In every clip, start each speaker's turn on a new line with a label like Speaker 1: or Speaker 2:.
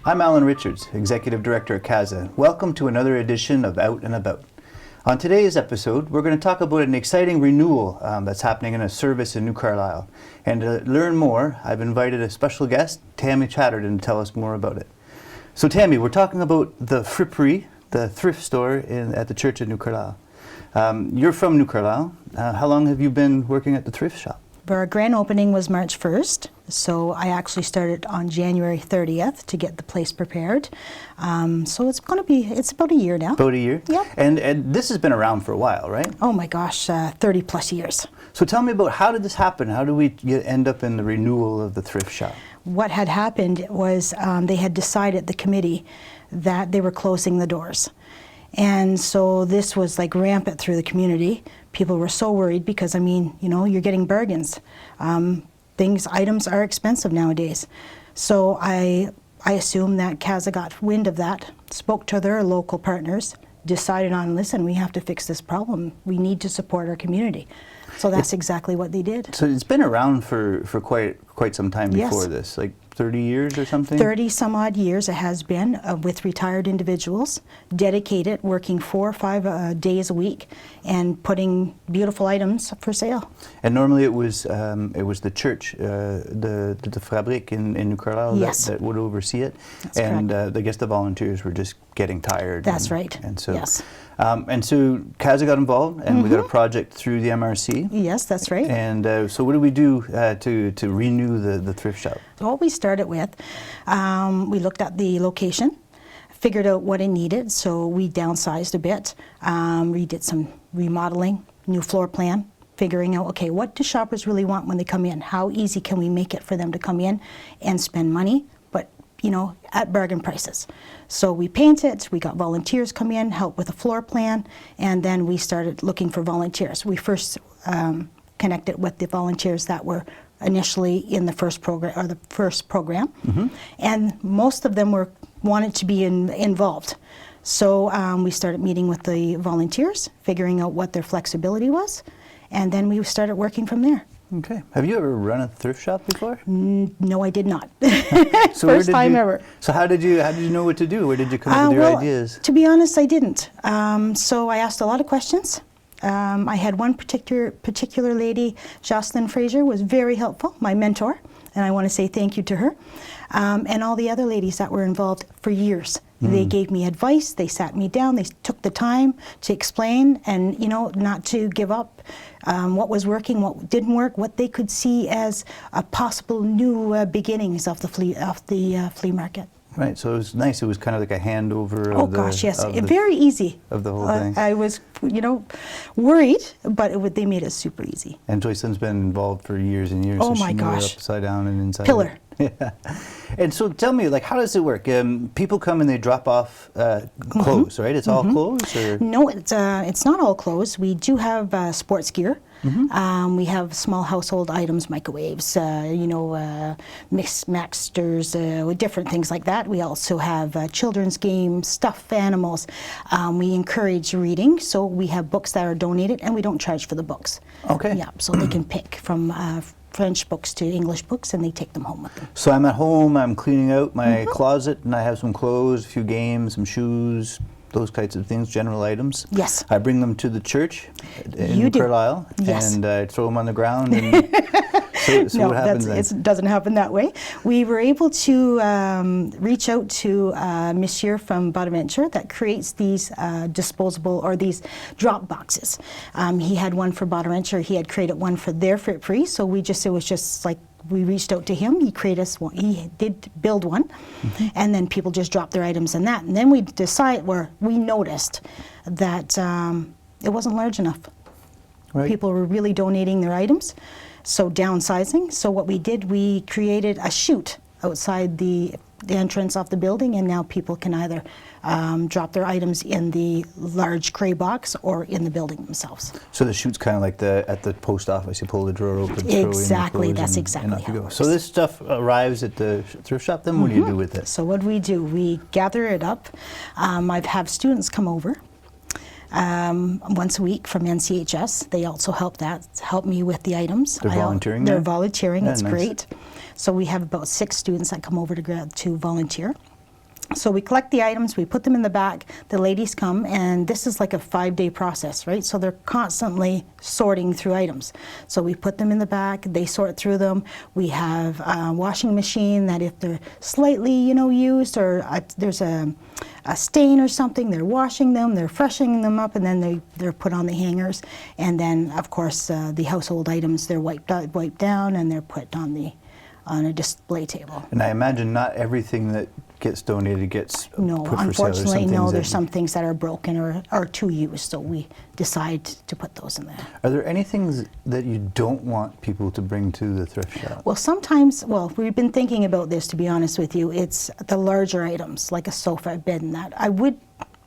Speaker 1: I'm Alan Richards, Executive Director at CASA. Welcome to another edition of Out and About. On today's episode, we're going to talk about an exciting renewal that's happening in a service in New Carlisle. And to learn more, I've invited a special guest, Tammy Chatterton, to tell us more about it. So Tammy, we're talking about the friperie, the thrift store at the church in New Carlisle. You're from New Carlisle. How long have you been working at the thrift shop?
Speaker 2: Our grand opening was March 1st, so I actually started on January 30th to get the place prepared. So it's about a year now.
Speaker 1: About a year?
Speaker 2: Yeah.
Speaker 1: And this has been around for a while, right?
Speaker 2: Oh my gosh, 30 plus years.
Speaker 1: So tell me about, how did this happen? How did we end up in the renewal of the thrift shop?
Speaker 2: What had happened was they had decided, the committee, that they were closing the doors. And so this was like rampant through the community. People were so worried because, I mean, you know, you're getting bargains. Items are expensive nowadays. So I assume that CASA got wind of that, spoke to their local partners, decided on, listen, we have to fix this problem. We need to support our community. So that's exactly what they did.
Speaker 1: So it's been around for quite some time before
Speaker 2: Yes.
Speaker 1: this, like 30 years or something?
Speaker 2: 30 some odd years it has been with retired individuals, dedicated, working 4 or 5 days a week and putting beautiful items for sale.
Speaker 1: And normally it was the church, the Fabrique in New Carlisle
Speaker 2: Yes.
Speaker 1: that would oversee it.
Speaker 2: That's
Speaker 1: and
Speaker 2: correct.
Speaker 1: I guess the volunteers were just getting tired.
Speaker 2: That's right.
Speaker 1: And so,
Speaker 2: yes.
Speaker 1: And so CASA got involved, and we got a project through the MRC.
Speaker 2: Yes, that's right.
Speaker 1: And so what do we do to renew the thrift shop?
Speaker 2: So what we started with, we looked at the location, figured out what it needed, so we downsized a bit. We did some remodeling, new floor plan, figuring out, okay, what do shoppers really want when they come in? How easy can we make it for them to come in and spend money, but, you know, at bargain prices? So we painted, we got volunteers come in, help with a floor plan, and then we started looking for volunteers. We first connected with the volunteers that were initially in the first program, and most of them wanted to be involved. So we started meeting with the volunteers, figuring out what their flexibility was, and then we started working from there.
Speaker 1: Okay. Have you ever run a thrift shop before?
Speaker 2: No, I did not.
Speaker 1: So
Speaker 2: First time ever.
Speaker 1: So how did you know what to do? Where did you come up with your ideas?
Speaker 2: To be honest, I didn't. So I asked a lot of questions. I had one particular lady, Jocelyn Fraser, was very helpful, my mentor, and I want to say thank you to her. And all the other ladies that were involved for years. They gave me advice, they sat me down, they took the time to explain and, you know, not to give up what was working, what didn't work, what they could see as a possible new beginnings of the flea market.
Speaker 1: Right, so it was nice. It was kind of like a handover.
Speaker 2: Oh gosh, yes, very easy.
Speaker 1: Of the whole thing.
Speaker 2: I was, you know, worried, but they made it super easy.
Speaker 1: And Joycelyn's been involved for years and years.
Speaker 2: Oh
Speaker 1: so
Speaker 2: my
Speaker 1: she knew it
Speaker 2: gosh.
Speaker 1: upside down and inside.
Speaker 2: Pillar.
Speaker 1: Yeah. And so tell me, like, how does it work? People come and they drop off clothes, right? It's all clothes, or?
Speaker 2: No, it's not all clothes. We do have sports gear. We have small household items, microwaves, you know, mixers, different things like that. We also have children's games, stuffed animals. We encourage reading, so we have books that are donated, and we don't charge for the books.
Speaker 1: Okay.
Speaker 2: Yeah, so they can pick from French books to English books, and they take them home with them.
Speaker 1: So I'm at home, I'm cleaning out my closet, and I have some clothes, a few games, some shoes, those kinds of things, general items.
Speaker 2: Yes.
Speaker 1: I bring them to the church in
Speaker 2: You do.
Speaker 1: Carlisle,
Speaker 2: Yes.
Speaker 1: and I throw them on the ground. And so
Speaker 2: No,
Speaker 1: what happens then?
Speaker 2: it doesn't happen that way. We were able to reach out to Monsieur from Bonaventure that creates these disposable, or these drop boxes. He had one for Bonaventure. He had created one for their friperie. So it was just like, we reached out to him. He created us one. He did build one, and then people just dropped their items in that. And then we noticed that it wasn't large enough.
Speaker 1: Right.
Speaker 2: People were really donating their items, so downsizing. So what we did, we created a chute outside the entrance of the building, and now people can either drop their items in the large gray box or in the building themselves.
Speaker 1: So the chute's kind of like at the post office. You pull the drawer open, throw
Speaker 2: Exactly,
Speaker 1: in your clothes,
Speaker 2: that's
Speaker 1: and
Speaker 2: exactly
Speaker 1: off you
Speaker 2: how
Speaker 1: go.
Speaker 2: it works.
Speaker 1: So this stuff arrives at the thrift shop. Then what do you do with it?
Speaker 2: So what do? We gather it up. I've had students come over once a week from NCHS. They also help me with the items.
Speaker 1: They're volunteering
Speaker 2: They're
Speaker 1: there?
Speaker 2: volunteering.
Speaker 1: Yeah,
Speaker 2: It's
Speaker 1: nice.
Speaker 2: great. So we have about 6 students that come over to volunteer. So we collect the items, we put them in the back, the ladies come, and this is like a 5-day process, right? So they're constantly sorting through items. So we put them in the back, they sort through them. We have a washing machine that if they're slightly, used, or there's a stain or something, they're washing them, they're freshening them up, and then they're put on the hangers. And then, of course, the household items, they're wiped down, and they're put on a display table.
Speaker 1: And I imagine not everything that gets donated gets
Speaker 2: No,
Speaker 1: put for sale.
Speaker 2: unfortunately, no. There's some things that are broken or are too used, so we decide to put those in there.
Speaker 1: Are there any things that you don't want people to bring to the thrift shop?
Speaker 2: Well, sometimes, we've been thinking about this, to be honest with you. It's the larger items, like a sofa, a bed, and that.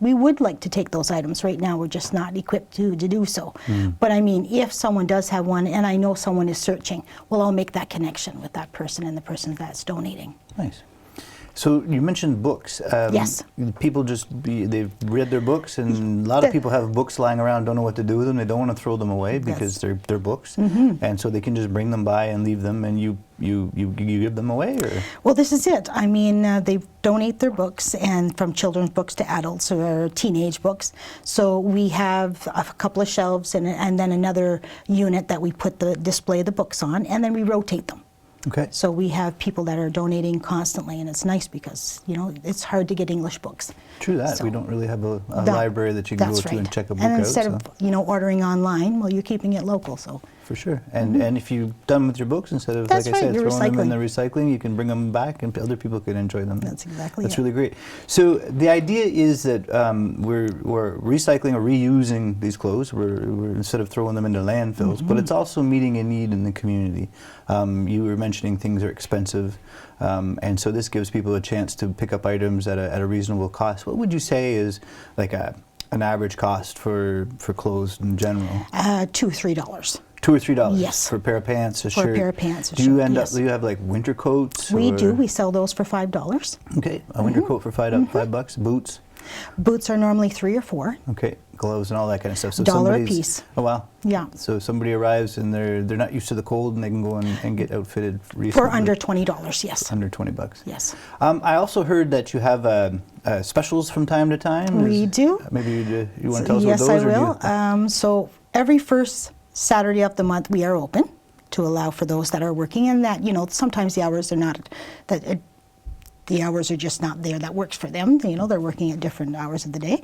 Speaker 2: We would like to take those items. Right now, we're just not equipped to do so. But I mean, if someone does have one, and I know someone is searching, well, I'll make that connection with that person and the person that's donating.
Speaker 1: Nice. So you mentioned books.
Speaker 2: Yes.
Speaker 1: People they've read their books, and a lot of people have books lying around, don't know what to do with them. They don't want to throw them away because they're books, and so they can just bring them by and leave them, and you give them away, or?
Speaker 2: Well, this is it. I mean, they donate their books, and from children's books to adults or teenage books. So we have a couple of shelves and then another unit that we put the display of the books on, and then we rotate them.
Speaker 1: Okay.
Speaker 2: So we have people that are donating constantly, and it's nice because, it's hard to get English books.
Speaker 1: True that.
Speaker 2: So
Speaker 1: we don't really have a library that you can go to and check a book out.
Speaker 2: And instead of, ordering online, well, you're keeping it local, so.
Speaker 1: For sure. And if you're done with your books, instead of,
Speaker 2: That's
Speaker 1: like I said,
Speaker 2: right,
Speaker 1: throwing them in the recycling, you can bring them back and other people can enjoy them.
Speaker 2: That's exactly
Speaker 1: That's
Speaker 2: it.
Speaker 1: really great. So the idea is that we're recycling or reusing these clothes. We're instead of throwing them into landfills, but it's also meeting a need in the community. You were mentioning things are expensive, and so this gives people a chance to pick up items at a reasonable cost. What would you say is like an average cost for clothes in general?
Speaker 2: $2 or $3.
Speaker 1: $2 or $3?
Speaker 2: Yes.
Speaker 1: For a pair of pants, a shirt?
Speaker 2: For a pair of pants, a
Speaker 1: Do you
Speaker 2: shirt,
Speaker 1: end up?
Speaker 2: yes.
Speaker 1: Do you have like winter coats?
Speaker 2: We
Speaker 1: or?
Speaker 2: do. We sell those for $5.
Speaker 1: Okay, a winter coat for $5. Boots.
Speaker 2: Boots are normally $3 or $4.
Speaker 1: Okay, gloves and all that kind of stuff. So
Speaker 2: $1 a
Speaker 1: somebody's-
Speaker 2: piece.
Speaker 1: Oh wow.
Speaker 2: Yeah.
Speaker 1: So somebody arrives and they're not used to the cold, and they can go and get outfitted reasonably.
Speaker 2: For under $20, yes.
Speaker 1: Under $20.
Speaker 2: Yes.
Speaker 1: I also heard that you have specials from time to time.
Speaker 2: We do.
Speaker 1: Maybe you want to tell us
Speaker 2: Yes,
Speaker 1: what those
Speaker 2: I
Speaker 1: are?
Speaker 2: will. So every first Saturday of the month, we are open to allow for those that are working, and that, sometimes the hours are not, the hours are just not there that works for them. They're working at different hours of the day.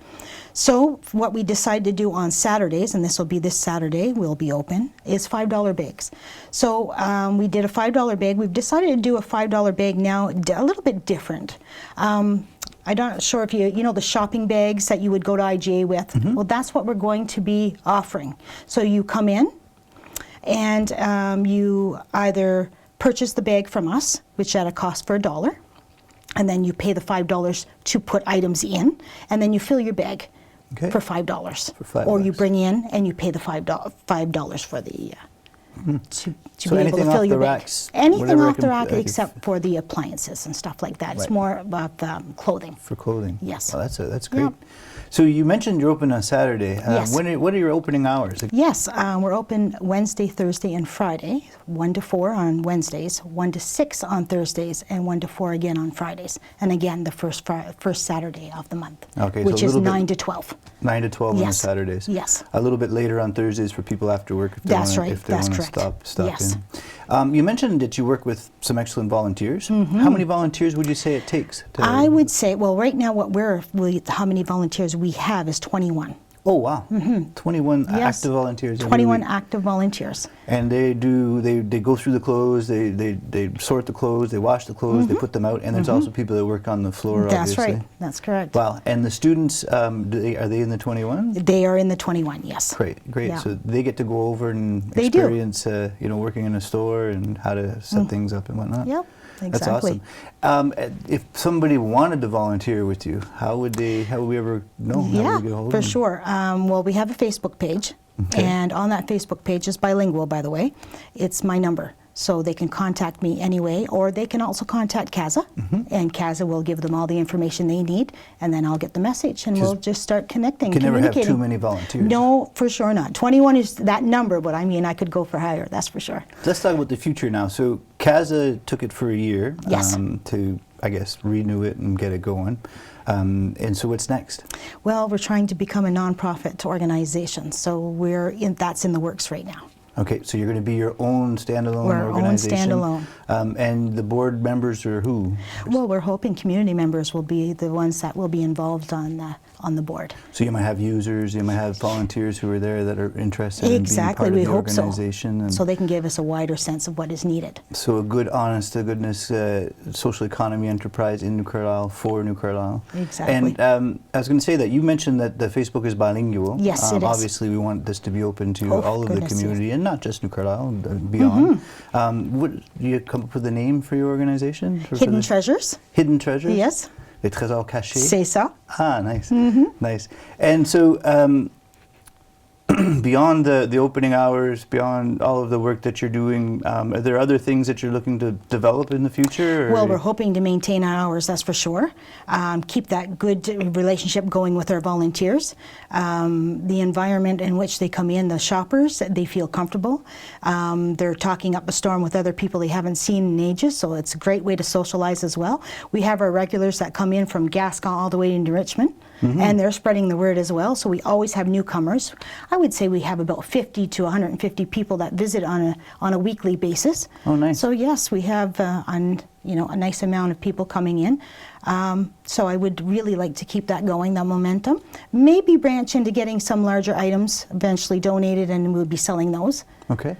Speaker 2: So what we decide to do on Saturdays, and this will be this Saturday, we'll be open, is $5 bags. So we did a $5 bag. We've decided to do a $5 bag now a little bit different. I'm not sure if you know the shopping bags that you would go to IGA with. Well, that's what we're going to be offering. So you come in, and you either purchase the bag from us, which at a cost for $1, and then you pay the $5 to put items in, and then you fill your bag for $5.
Speaker 1: For $5.
Speaker 2: Or you bring in and you pay the $5 for the to
Speaker 1: So
Speaker 2: be able
Speaker 1: anything
Speaker 2: to fill
Speaker 1: off
Speaker 2: your
Speaker 1: the
Speaker 2: bag.
Speaker 1: racks,
Speaker 2: Anything
Speaker 1: whatever I
Speaker 2: off the
Speaker 1: can-
Speaker 2: rack
Speaker 1: I can-
Speaker 2: except for the appliances and stuff like that. It's
Speaker 1: Right.
Speaker 2: more about clothing.
Speaker 1: For clothing.
Speaker 2: Yes.
Speaker 1: Oh, that's great.
Speaker 2: Yep.
Speaker 1: So you mentioned you're open on Saturday.
Speaker 2: Yes.
Speaker 1: What are your opening hours?
Speaker 2: Yes, we're open Wednesday, Thursday, and Friday, 1 to 4 on Wednesdays, 1 to 6 on Thursdays, and 1 to 4 again on Fridays. And again, the first Saturday of the month,
Speaker 1: Okay, so
Speaker 2: which
Speaker 1: a
Speaker 2: is
Speaker 1: little bit-
Speaker 2: 9 to 12.
Speaker 1: 9 to 12 on
Speaker 2: Yes.
Speaker 1: Saturdays.
Speaker 2: Yes.
Speaker 1: A little bit later on Thursdays for people after work if they
Speaker 2: That's
Speaker 1: want
Speaker 2: right.
Speaker 1: if they
Speaker 2: That's
Speaker 1: want to
Speaker 2: correct.
Speaker 1: stop
Speaker 2: Yes.
Speaker 1: in. You mentioned that you work with some excellent volunteers. How many volunteers would you say it takes?
Speaker 2: I would say, well, right now, how many volunteers we have is 21.
Speaker 1: Oh wow, 21
Speaker 2: Yes.
Speaker 1: active volunteers. every
Speaker 2: 21
Speaker 1: week.
Speaker 2: active volunteers.
Speaker 1: And they go through the clothes, they sort the clothes, they wash the clothes, they put them out, and there's also people that work on the floor.
Speaker 2: That's
Speaker 1: obviously.
Speaker 2: right. That's correct.
Speaker 1: Wow, and the students, are they in the 21?
Speaker 2: They are in the 21, yes.
Speaker 1: Great.
Speaker 2: Yeah.
Speaker 1: So they get to go over and
Speaker 2: They do.
Speaker 1: experience, working in a store and how to set things up and whatnot.
Speaker 2: Yep,
Speaker 1: That's
Speaker 2: exactly.
Speaker 1: awesome. If somebody wanted to volunteer with you, how would we ever know? How would
Speaker 2: Yeah,
Speaker 1: we get a hold of
Speaker 2: for
Speaker 1: them?
Speaker 2: sure. Well, we have a Facebook page,
Speaker 1: Okay.
Speaker 2: and on that Facebook page is bilingual, by the way. It's my number, so they can contact me anyway, or they can also contact CASA, and CASA will give them all the information they need, and then I'll get the message, and we'll just start connecting,
Speaker 1: You can never have
Speaker 2: communicating.
Speaker 1: too many volunteers.
Speaker 2: No, for sure not. 21 is that number, but I mean, I could go for higher, that's for sure.
Speaker 1: Let's talk about the future now. So CASA took it for a year
Speaker 2: Yes.
Speaker 1: to I guess, renew it and get it going. And so what's next?
Speaker 2: Well, we're trying to become a nonprofit organization, so that's in the works right now.
Speaker 1: Okay, so you're going to be your own standalone
Speaker 2: We're our own
Speaker 1: organization?
Speaker 2: standalone.
Speaker 1: And the board members are who?
Speaker 2: Well, we're hoping community members will be the ones that will be involved on the board.
Speaker 1: So you might have users, you might have volunteers who are there that are interested in being part of
Speaker 2: we
Speaker 1: the
Speaker 2: hope
Speaker 1: organization.
Speaker 2: So they can give us a wider sense of what is needed.
Speaker 1: So a good, honest-to-goodness social economy enterprise in New Carlisle for New Carlisle.
Speaker 2: Exactly.
Speaker 1: And I was going to say that you mentioned that the Facebook is bilingual.
Speaker 2: Yes, it is.
Speaker 1: Obviously, we want this to be open to all of the community,
Speaker 2: yes.
Speaker 1: and not just New Carlisle, beyond. What, do you come up with a name for your organization?
Speaker 2: Hidden Treasures.
Speaker 1: Hidden Treasures?
Speaker 2: Yes.
Speaker 1: Les trésors cachés?
Speaker 2: C'est ça.
Speaker 1: Ah, nice. Nice. And so, beyond the opening hours, beyond all of the work that you're doing, are there other things that you're looking to develop in the future? Or?
Speaker 2: Well, we're hoping to maintain our hours, that's for sure. Keep that good relationship going with our volunteers. The environment in which they come in, the shoppers, they feel comfortable. They're talking up a storm with other people they haven't seen in ages, so it's a great way to socialize as well. We have our regulars that come in from Gascon all the way into Richmond. And they're spreading the word as well, so we always have newcomers. I would say we have about 50 to 150 people that visit on a weekly basis.
Speaker 1: Oh, nice.
Speaker 2: So yes, we have a nice amount of people coming in. So I would really like to keep that going, the momentum. Maybe branch into getting some larger items eventually donated, and we'll be selling those.
Speaker 1: Okay.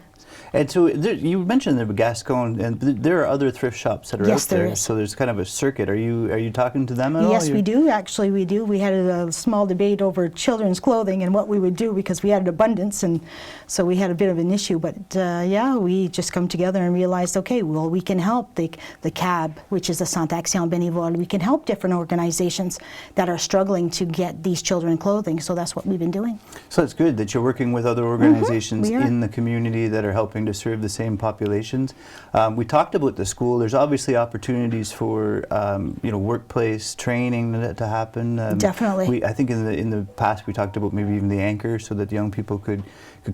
Speaker 1: And so you mentioned the Gascon, and there are other thrift shops that are out there. So there's kind of a circuit. Are you talking to them at all?
Speaker 2: Yes, we do. Actually, we do. We had a small debate over children's clothing and what we would do because we had an abundance, and so we had a bit of an issue. But yeah, we just come together and realized, okay, well, we can help the CAB, which is the Centre Action Bénévole. We can help different organizations that are struggling to get these children clothing. So that's what we've been doing.
Speaker 1: So it's good that you're working with other organizations in the community that are helping to serve the same populations. We talked about the school. There's obviously opportunities for workplace training to happen.
Speaker 2: Definitely.
Speaker 1: I think in the past we talked about maybe even the anchor, so that young people could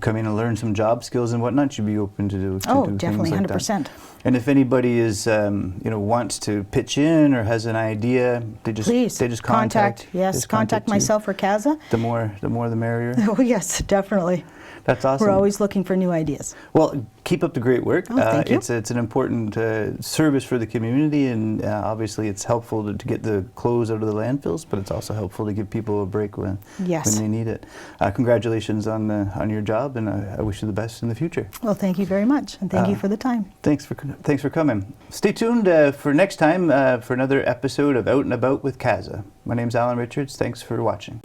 Speaker 1: come in and learn some job skills and whatnot. You'd be open to do
Speaker 2: definitely,
Speaker 1: things like
Speaker 2: 100%.
Speaker 1: that. And if anybody is wants to pitch in or has an idea, they just contact.
Speaker 2: Yes, contact myself or Kaza.
Speaker 1: The more the merrier.
Speaker 2: Oh yes, definitely.
Speaker 1: That's awesome.
Speaker 2: We're always looking for new ideas.
Speaker 1: Well, keep up the great work.
Speaker 2: Oh, thank you.
Speaker 1: It's an important service for the community, and obviously it's helpful to get the clothes out of the landfills, but it's also helpful to give people a break when they need it. Congratulations on your job, and I wish you the best in the future.
Speaker 2: Well, thank you very much, and thank you for the time.
Speaker 1: Thanks for coming. Stay tuned for next time for another episode of Out and About with Kaza. My name's Alan Richards. Thanks for watching.